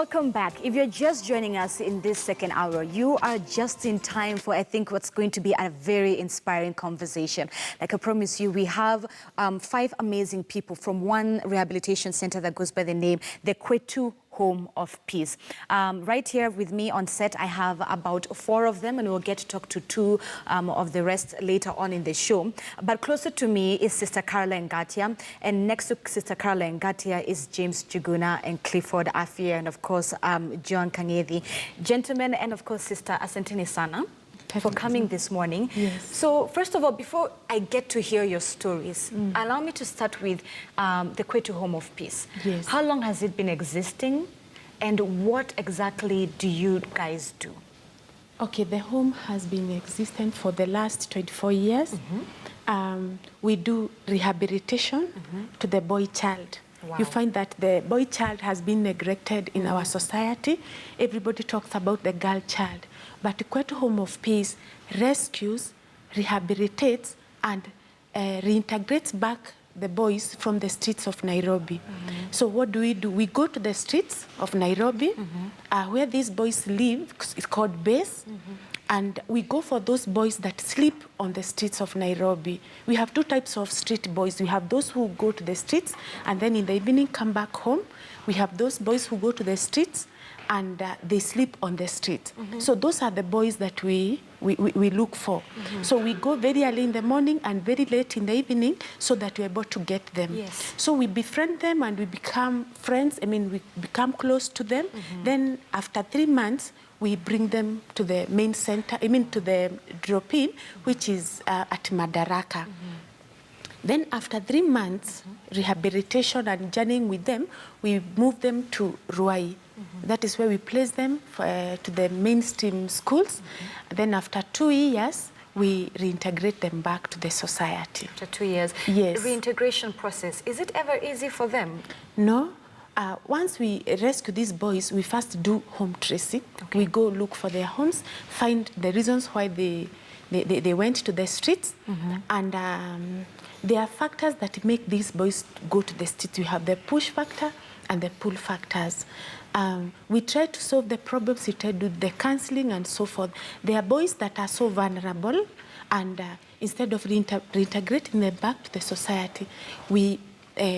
Welcome back. If you're just joining us in this second hour, you are just in time for, I think, what's going to be a very inspiring conversation. Like I promise you, we have 5 amazing people from one rehabilitation center that goes by the name, the Kwetu Home of Peace. Right here with me on set, I have about 4 of them, and we'll get to talk to 2 of the rest later on in the show. But closer to me is Sister Carla Ngatia, and next to Sister Carla Ngatia is James Juguna and Clifford Afia, and of course, John Kangethi. Gentlemen, and of course, Sister Asanteni Sana, for coming this morning. Yes. So first of all, before I get to hear your stories, allow me to start with the Kwetu Home of Peace. Yes. How long has it been existing, and what exactly do you guys do? Okay, the home has been existing for the last 24 years. We do rehabilitation to the boy child. Wow. You find that the boy child has been neglected in our society. Everybody talks about the girl child. But the Kwetu Home of Peace rescues, rehabilitates, and reintegrates back the boys from the streets of Nairobi. So what do? We go to the streets of Nairobi, where these boys live. It's called base. And we go for those boys that sleep on the streets of Nairobi. We have 2 types of street boys. We have those who go to the streets and then in the evening come back home. We have those boys who go to the streets and they sleep on the street. So those are the boys that we look for. So we go very early in the morning and very late in the evening so that we're able to get them. Yes. So we befriend them and we become friends. I mean, we become close to them. Then after 3 months, we bring them to the main center, I mean to the drop-in, which is at Madaraka. Then after 3 months, rehabilitation and journeying with them, we move them to Ruai. That is where we place them to the mainstream schools. Then after 2 years, we reintegrate them back to the society. After 2 years? Yes. Reintegration process, is it ever easy for them? No. Once we rescue these boys, we first do home tracing. Okay. We go look for their homes, find the reasons why they went to the streets. And there are factors that make these boys go to the streets. We have the push factor and the pull factors. We try to solve the problems, we try to do the counseling and so forth. There are boys that are so vulnerable, and instead of reintegrating them back to the society, we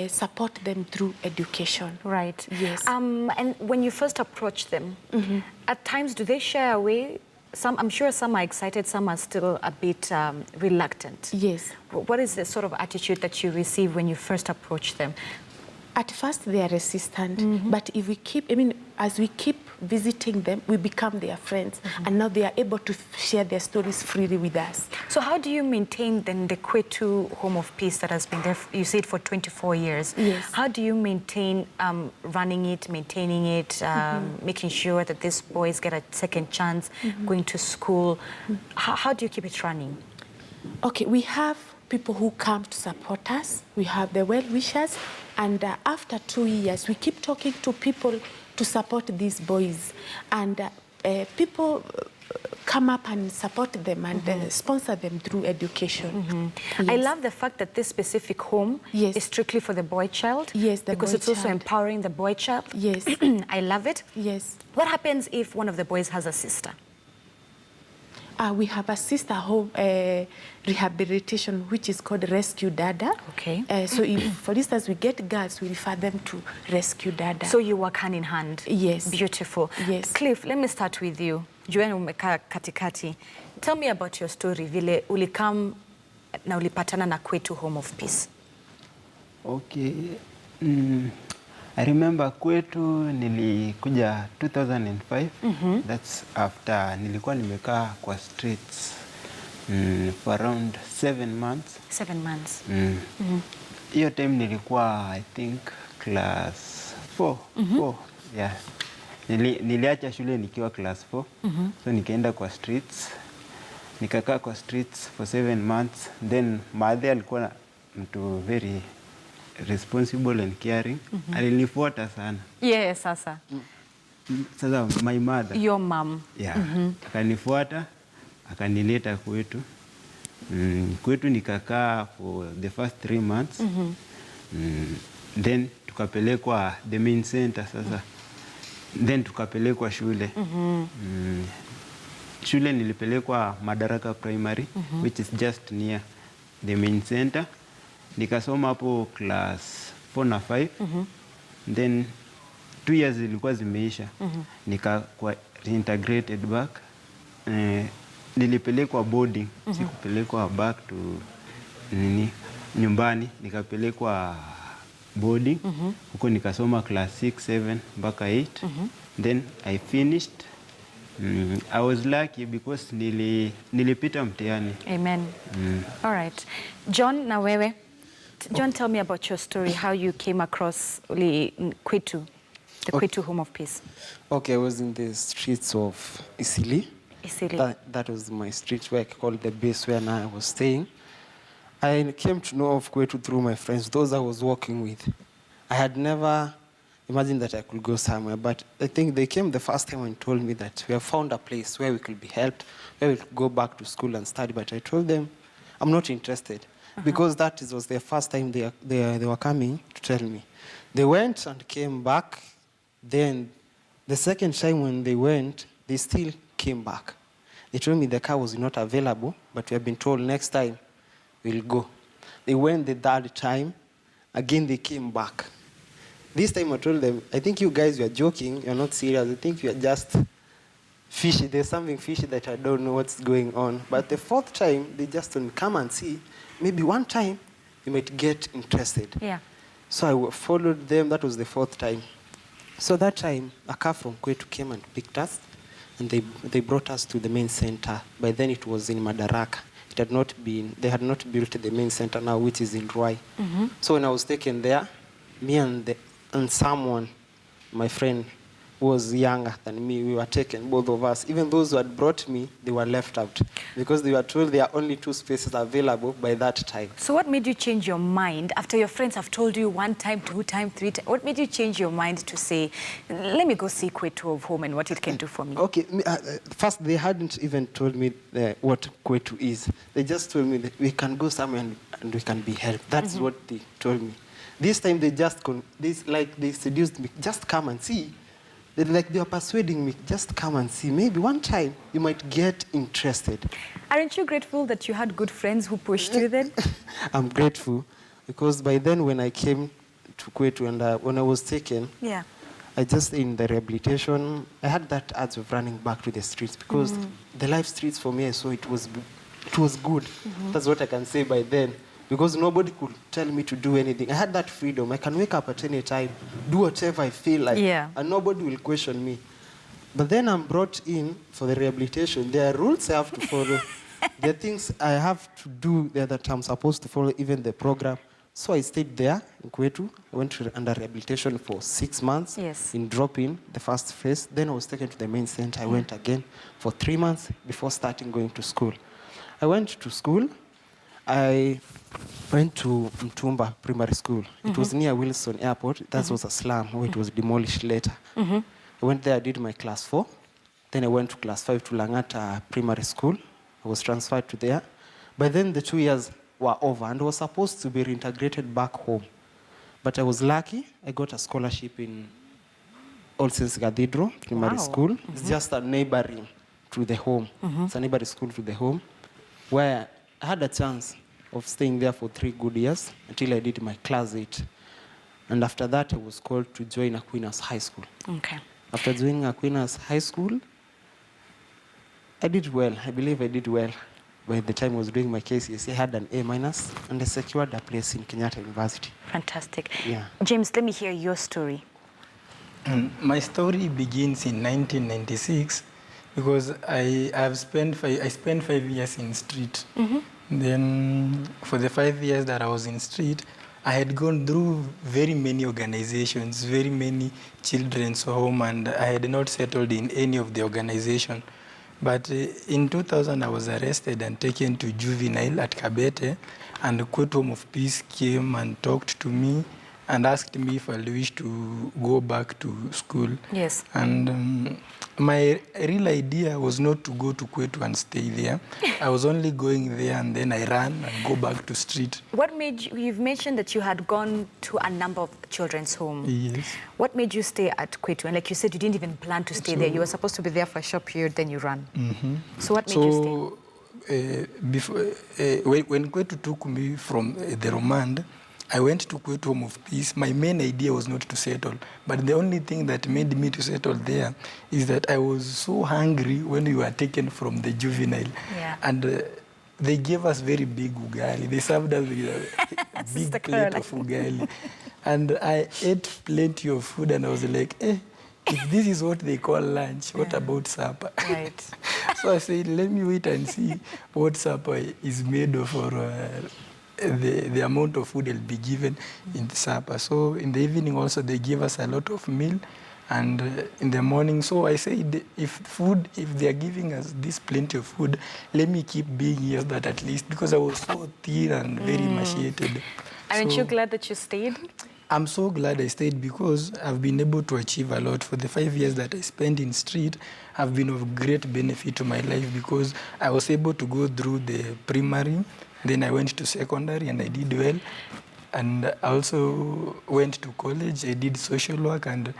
support them through education. Right. Yes. And when you first approach them, at times do they shy away? I'm sure some are excited, some are still a bit reluctant. Yes. What is the sort of attitude that you receive when you first approach them? At first, they are resistant, but if we keep, as we keep visiting them, we become their friends, and now they are able to share their stories freely with us. So how do you maintain then the Kwetu Home of Peace that has been there, you said, for 24 years? Yes. How do you maintain running it, maintaining it, making sure that these boys get a second chance going to school? How do you keep it running? Okay, we have people who come to support us. We have the well-wishers, and after 2 years, we keep talking to people to support these boys. And people come up and support them and sponsor them through education. Yes. I love the fact that this specific home is strictly for the boy child. Yes, the because boy it's also child. Empowering the boy child. Yes. I love it. Yes. What happens if one of the boys has a sister? We have a sister home rehabilitation, which is called Rescue Dada. Okay. So if, for instance, we get girls, we refer them to Rescue Dada. So you work hand in hand? Yes. Beautiful. Yes. Cliff, let me start with you. Jueni umekaa katikati. Tell me about your story, vile ulikam na ulipatana na Kwetu Home of Peace. Okay. I remember Kwetu nilikuja 2005. That's after nilikuwa nimekaa kwa streets for around 7 months. 7 months. Hiyo time nilikuwa, I think, class 4. 4. Yeah. Niliacha shule nikiwa class 4. So nikaenda kwa streets. Nikakaa kwa streets for 7 months. Then mother alikuwa mtu very responsible and caring. Alinifuata sana. Yes, sasa. Sasa my mother. Your mom. Yeah. Akanifuata, akanileta Kwetu. Kwetu nikakaa for the first 3 months. Then tukapelekwa the main center sasa. then tukapelekwa shule. Shule nilipelekwa Madaraka Primary, which is just near the main center. Nikasoma hapo class 4 na 5. Then 2 years zilikuwa zimeisha. Nikakuwa reintegrated back. Nilipelekwa boarding, sikupelekwa back to nyumbani. Nikapelekwa boarding. Huko nikasoma class 6, 7 mpaka 8. Then I finished. I was lucky because nilipita mtihani. Amen. All right. John, na wewe. John, tell me about your story, how you came across Kwetu, the Kwetu Home of Peace. Okay, I was in the streets of Isili. Isili. That was my street where I called the base where I was staying. I came to know of Kwetu through my friends, those I was working with. I had never imagined that I could go somewhere, but I think they came the first time and told me that we have found a place where we could be helped, where we could go back to school and study, but I told them I'm not interested. Because that was their first time they were coming to tell me. They went and came back. Then the second time when they went, they still came back. They told me the car was not available, but we have been told next time we'll go. They went the third time. Again, they came back. This time I told them, I think you guys were joking. You're not serious. I think you're just fishy. There's something fishy that I don't know what's going on. But the fourth time, they just told me, come and see. Maybe one time you might get interested. Yeah. So I followed them. That was the fourth time. So that time, a car from Kwetu came and picked us, and they brought us to the main center. By then it was in Madaraka. They had not built the main center now, which is in Ruai. So when I was taken there, me and someone, my friend, who was younger than me, we were taken, both of us. Even those who had brought me, they were left out because they were told there are only 2 spaces available by that time. So what made you change your mind after your friends have told you 1 time, 2 time, 3 times? What made you change your mind to say, let me go see Kwetu of home and what it can do for me? Okay, first they hadn't even told me what Kwetu is. They just told me that we can go somewhere and we can be helped. That's what they told me. This time they just, they seduced me, just come and see. They were persuading me, just come and see. Maybe one time you might get interested. Aren't you grateful that you had good friends who pushed you then? I'm grateful because by then when I came to Kwetu and when I was taken, Yeah. I just in the rehabilitation, I had that urge of running back to the streets because the life streets for me, I saw it was good. That's what I can say by then. Because nobody could tell me to do anything. I had that freedom. I can wake up at any time, do whatever I feel like, and nobody will question me. But then I'm brought in for the rehabilitation. There are rules I have to follow. There are things I have to do there that I'm supposed to follow, even the program. So I stayed there in Kwetu. I went under rehabilitation for 6 months in drop-in, the first phase. Then I was taken to the main center. I went again for 3 months before starting going to school. I went to school. I went to Mtumba Primary School. It was near Wilson Airport. That was a slum where it was demolished later. I went there, I did my class 4. Then I went to class 5 to Langata Primary School. I was transferred to there. By then the 2 years were over and I was supposed to be reintegrated back home. But I was lucky. I got a scholarship in All Saints Cathedral Primary School. It's just a neighboring to the home. It's a neighboring school to the home where I had a chance of staying there for 3 good years until I did my class 8. And after that, I was called to join Aquinas High School. Okay. After joining Aquinas High School, I did well. I believe I did well. By the time I was doing my KCSE, I had an A- and I secured a place in Kenyatta University. Fantastic. Yeah. James, let me hear your story. My story begins in 1996 because I spent 5 years in street. Then for the 5 years that I was in street, I had gone through very many organizations, very many children's home, and I had not settled in any of the organization. But in 2000, I was arrested and taken to juvenile at Kabete, and the Kwetu Home of Peace came and talked to me and asked me if I wish to go back to school. Yes. And my real idea was not to go to Kwetu and stay there. I was only going there and then I ran and go back to street. What made you, you've mentioned that you had gone to a number of children's homes. Yes. What made you stay at Kwetu? And like you said, you didn't even plan to stay there. You were supposed to be there for a short period, then you ran. So what made you stay? When Kwetu took me from the remand, I went to Kwetu Home of Peace. My main idea was not to settle, but the only thing that made me to settle there is that I was so hungry when we were taken from the juvenile. Yeah. And they gave us very big ugali. They served us with a big plate of ugali. And I ate plenty of food and I was like, if this is what they call lunch, what about supper? Right. So I said, let me wait and see what supper is made of, or the amount of food will be given in the supper. So in the evening also they give us a lot of meal, and in the morning. So I said, if they are giving us this plenty of food, let me keep being here, that at least, because I was so thin and very emaciated. Aren't you glad that you stayed? I'm so glad I stayed because I've been able to achieve a lot. For the 5 years that I spent in street, have been of great benefit to my life because I was able to go through the primary, then I went to secondary and I did well. And I also went to college, I did social work, and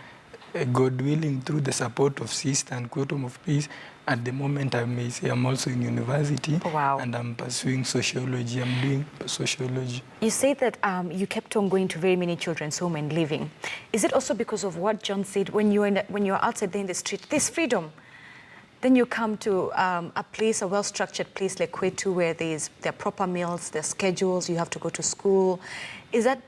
God willing, through the support of sister and Kwetu of Peace, at the moment I may say I'm also in university. Wow. And I'm pursuing sociology. I'm doing sociology. You say that you kept on going to very many children's home and living. Is it also because of what John said, when you're outside there in the street, there's freedom? Then you come to a place, a well-structured place like Kwetu, where there are proper meals, there are schedules, you have to go to school. Is that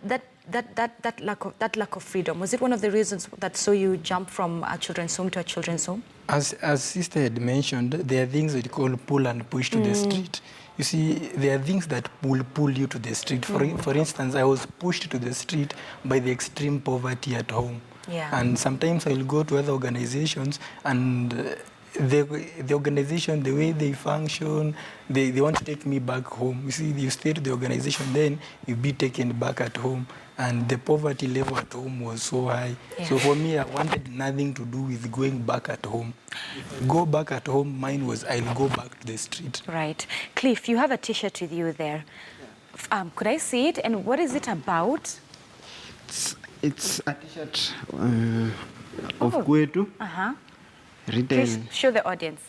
lack of freedom, was it one of the reasons that saw you jump from a children's home to a children's home? As sister had mentioned, there are things that you call pull and push to the street. You see, there are things that will pull you to the street. For instance, I was pushed to the street by the extreme poverty at home. Yeah. And sometimes I will go to other organizations and the organization, the way they function, they want to take me back home. You see, you stay to the organization, then you'll be taken back at home. And the poverty level at home was so high. Yeah. So for me, I wanted nothing to do with going back at home. If I go back at home, mine was I'll go back to the street. Right. Cliff, you have a T-shirt with you there. Could I see it? And what is it about? It's a T-shirt of Kwetu. Written. Please show the audience.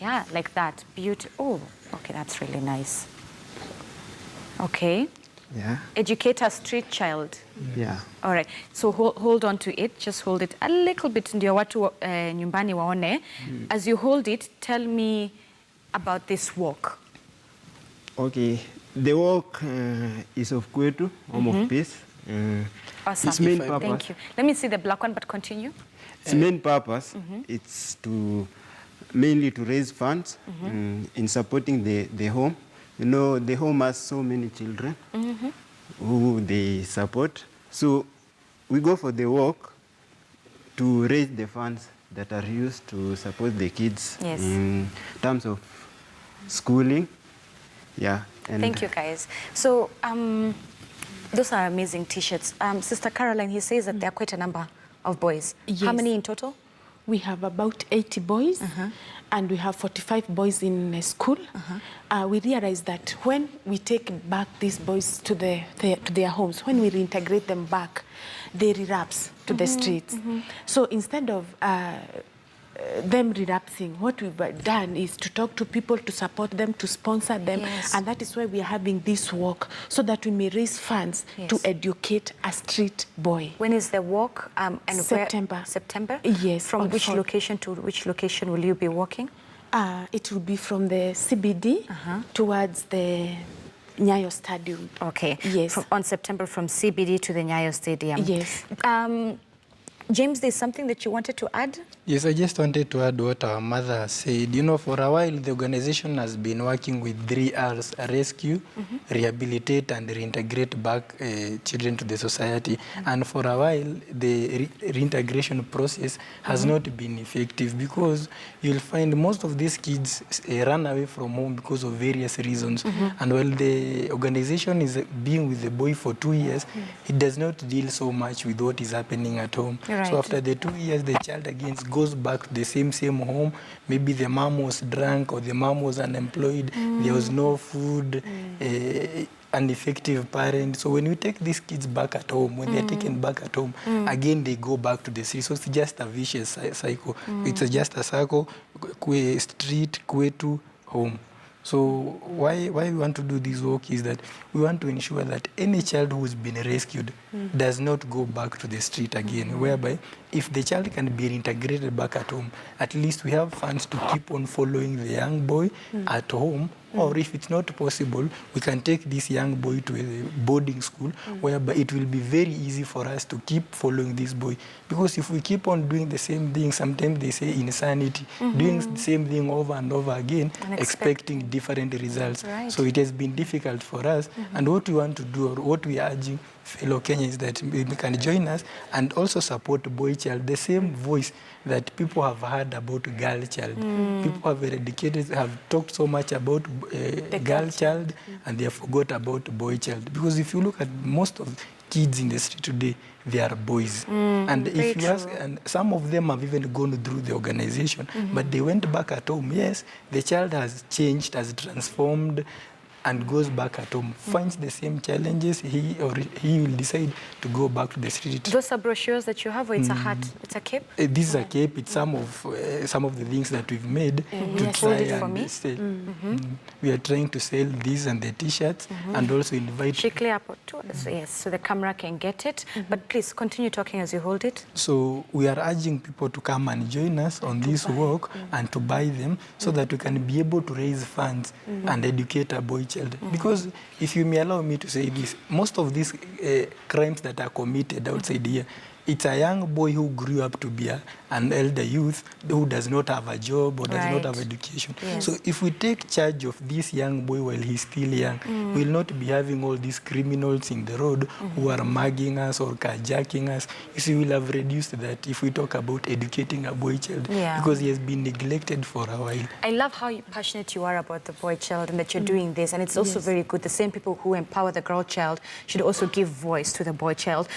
Yeah, like that. Beautiful. Oh, okay, that's really nice. Okay. Yeah. Educate a street child. Yeah. All right. So hold on to it. Just hold it a little bit. Ndio watu nyumbani waone. As you hold it, tell me about this walk. Okay. The walk is of Kwetu, Home of Peace. Awesome. Its main purpose. Thank you. Let me see the black one, but continue. Its main purpose, it's mainly to raise funds in supporting the home. You know, the home has so many children who they support. So we go for the walk to raise the funds that are used to support the kids in terms of schooling. Yeah. And thank you, guys. So those are amazing T-shirts. Sister Caroline, he says that there are quite a number of boys. Yes. How many in total? We have about 80 boys, and we have 45 boys in school. We realize that when we take back these boys to their homes, when we reintegrate them back, they relapse to the streets. So instead of them relapsing, what we've done is to talk to people, to support them, to sponsor them. Yes. And that is why we are having this walk, so that we may raise funds to educate a street boy. When is the walk? And September. September? Yes. From which location to which location will you be walking? It will be from the CBD towards the Nyayo Stadium. Okay. Yes. On September, from CBD to the Nyayo Stadium. Yes. James, there's something that you wanted to add? Yes, I just wanted to add what our mother has said. You know, for a while, the organization has been working with 3 Rs: rescue, rehabilitate, and reintegrate back children to the society. And for a while, the reintegration process has not been effective, because you'll find most of these kids run away from home because of various reasons. And while the organization is being with the boy for 2 years, it does not deal so much with what is happening at home. Right. So after the 2 years, the child again goes back to the same home. Maybe the mom was drunk, or the mom was unemployed. There was no food, an effective parent. So when we take these kids back at home, when they're taken back at home, again they go back to the street. So it's just a vicious cycle. It's just a cycle: street, Kwetu, home. So why we want to do this work is that we want to ensure that any child who's been rescued does not go back to the street again, whereby if the child can be reintegrated back at home, at least we have funds to keep on following the young boy at home. Or if it's not possible, we can take this young boy to a boarding school, whereby it will be very easy for us to keep following this boy. Because if we keep on doing the same thing, sometimes they say insanity, doing the same thing over and over again, expecting different results. Right. So it has been difficult for us. And what we want to do, or what we are urging fellow Kenyans, is that we can join us and also support boy child, the same voice that people have heard about girl child. People have eradicated, have talked so much about girl child, and they have forgot about boy child. Because if you look at most of kids in the street today, they are boys. And if you ask, and some of them have even gone through the organization, but they went back at home. Yes, the child has changed, has transformed, and goes back at home, finds the same challenges, he will decide to go back to the street. Those are brochures that you have, or it's a hat? It's a cape? This is a cape. It's some of the things that we've made to Yes. try Hold it for and me. sell. We are trying to sell these and the T-shirts, and also invite. Strictly up to us, yes, so the camera can get it. But please continue talking as you hold it. So we are urging people to come and join us on this work and to buy them, so that we can be able to raise funds and educate our boy child. Because if you may allow me to say this, most of these crimes that are committed outside here, it's a young boy who grew up to be an elder youth who does not have a job or does not have education. Yes. So if we take charge of this young boy while he's still young, we'll not be having all these criminals in the road who are mugging us or carjacking us. You see, we'll have reduced that if we talk about educating a boy child, because he has been neglected for a while. I love how passionate you are about the boy child and that you're doing this. And it's also very good. The same people who empower the girl child should also give voice to the boy child.